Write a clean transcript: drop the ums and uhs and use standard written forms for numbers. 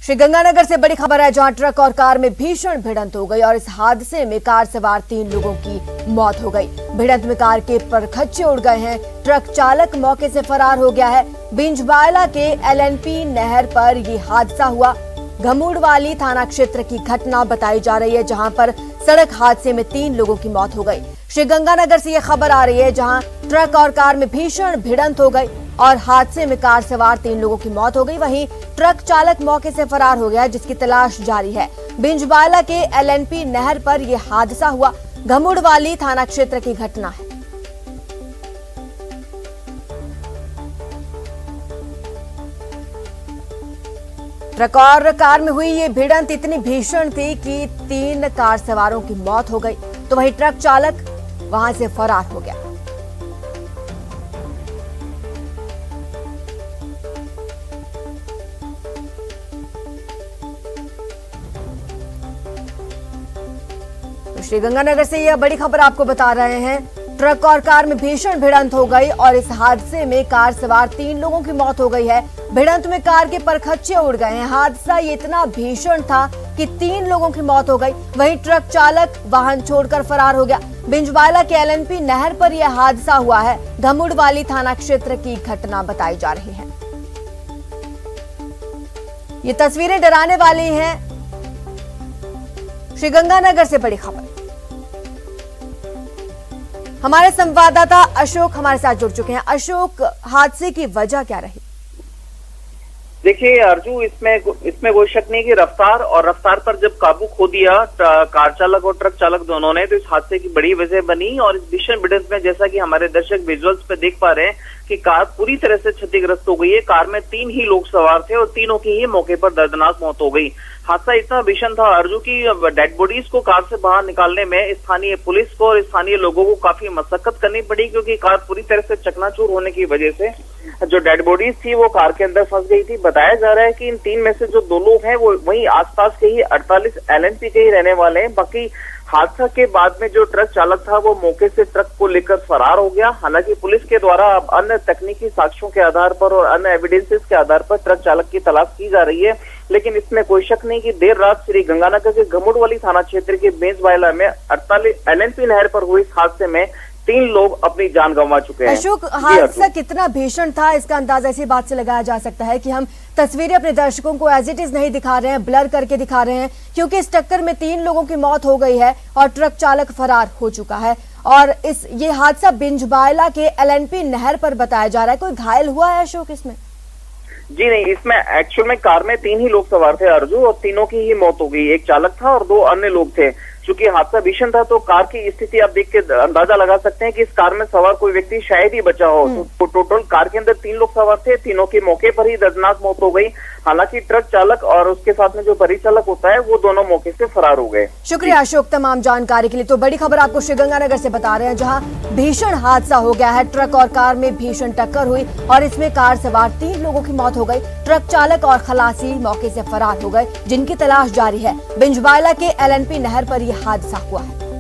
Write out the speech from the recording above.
श्रीगंगानगर से बड़ी खबर है, जहां ट्रक और कार में भीषण भिड़ंत हो गई और इस हादसे में कार सवार 3 लोगों की मौत हो गई। भिड़ंत में कार के परखच्चे उड़ गए हैं। ट्रक चालक मौके से फरार हो गया है। बिंजबायला के एलएनपी नहर पर ये हादसा हुआ। घमुड़वाली थाना क्षेत्र की घटना बताई जा रही है, जहां पर सड़क हादसे में 3 लोगों की मौत हो गई। श्रीगंगानगर से यह खबर आ रही है, जहां ट्रक और कार में भीषण भिड़ंत हो गई और हादसे में कार सवार 3 लोगों की मौत हो गई। वहीं ट्रक चालक मौके से फरार हो गया, जिसकी तलाश जारी है। बिंजबायला के एलएनपी नहर पर यह हादसा हुआ। घमुड़वाली थाना क्षेत्र की घटना है। ट्रक और कार में हुई ये भिड़ंत इतनी भीषण थी कि 3 कार सवारों की मौत हो गई, तो वहीं ट्रक चालक वहां से फरार हो गया। श्रीगंगानगर से यह बड़ी खबर आपको बता रहे हैं। ट्रक और कार में भीषण भिड़ंत हो गई और इस हादसे में कार सवार 3 लोगों की मौत हो गई है। भिड़ंत में कार के परखच्चे उड़ गए हैं। हादसा ये इतना भीषण था कि 3 लोगों की मौत हो गई। वहीं ट्रक चालक वाहन छोड़कर फरार हो गया। बिंजबायला के एलएनपी नहर पर यह हादसा हुआ है। घमुड़वाली थाना क्षेत्र की घटना बताई जा रही है। ये तस्वीरें डराने वाली हैं। श्रीगंगानगर से बड़ी खबर। हमारे संवाददाता अशोक हमारे साथ जुड़ चुके हैं। अशोक, हादसे की वजह क्या रही? देखिए अर्जू, इसमें कोई शक नहीं कि रफ्तार पर जब काबू खो दिया कार चालक और ट्रक चालक दोनों ने, तो इस हादसे की बड़ी वजह बनी। और इस भीषण भिड़ंत में जैसा कि हमारे दर्शक विजुअल्स पे देख पा रहे हैं कि कार पूरी तरह से क्षतिग्रस्त हो गई है। कार में 3 ही लोग सवार थे और तीनों की ही मौके पर दर्दनाक मौत हो गई। हादसा इतना भीषण था अर्जू की डेड बॉडीज को कार से बाहर निकालने में स्थानीय पुलिस को और स्थानीय लोगों को काफी मशक्कत करनी पड़ी, क्योंकि कार पूरी तरह से चकनाचूर होने की वजह से जो डेड बॉडीज थी वो कार के अंदर फंस गई थी। बताया जा रहा है कि इन 3 में से जो 2 लोग हैं वो वहीं आसपास के ही 48 एलएनपी के ही रहने वाले हैं। बाकी हादसा के बाद में जो ट्रक चालक था वो मौके से ट्रक को लेकर फरार हो गया। हालांकि पुलिस के द्वारा अब अन्य तकनीकी साक्ष्यों के आधार पर और अन्य एविडेंसेस के आधार पर ट्रक चालक की तलाश की जा रही है। लेकिन इसमें कोई शक नहीं कि देर रात श्रीगंगानगर के घमुड़वाली थाना क्षेत्र के बिंजबायला में 48 एलएनपी नहर पर हुई इस हादसे में 3 लोग अपनी जान गंवा चुके हैं। अशोक, हादसा कितना भीषण था इसका अंदाजा इसी बात से लगाया जा सकता है कि हम तस्वीरें अपने दर्शकों को एज इट इज नहीं दिखा रहे हैं, ब्लर करके दिखा रहे हैं, क्योंकि इस टक्कर में 3 लोगों की मौत हो गई है और ट्रक चालक फरार हो चुका है। और ये हादसा बिंजबायला के एलएनपी नहर पर बताया जा रहा है। कोई घायल हुआ है अशोक इसमें? जी नहीं, इसमें एक्चुअल में कार में 3 ही लोग सवार थे अर्जू, और तीनों की ही मौत हो गई। एक चालक था और 2 अन्य लोग थे। चूंकि हादसा भीषण था तो कार की स्थिति आप देख के अंदाजा लगा सकते हैं कि इस कार में सवार कोई व्यक्ति शायद ही बचा हो। तो टोटल कार के अंदर 3 लोग सवार थे, तीनों की मौके पर ही दर्दनाक मौत हो गई। हालांकि ट्रक चालक और उसके साथ में जो परिचालक होता है वो दोनों मौके से फरार हो गए। शुक्रिया अशोक तमाम जानकारी के लिए। तो बड़ी खबर आपको श्रीगंगानगर से बता रहे हैं, जहां भीषण हादसा हो गया है। ट्रक और कार में भीषण टक्कर हुई और इसमें कार सवार 3 लोगों की मौत हो गई। ट्रक चालक और खलासी मौके से फरार हो गए, जिनकी तलाश जारी है। बिंजबायला के एलएनपी नहर पर यह हादसा हुआ है।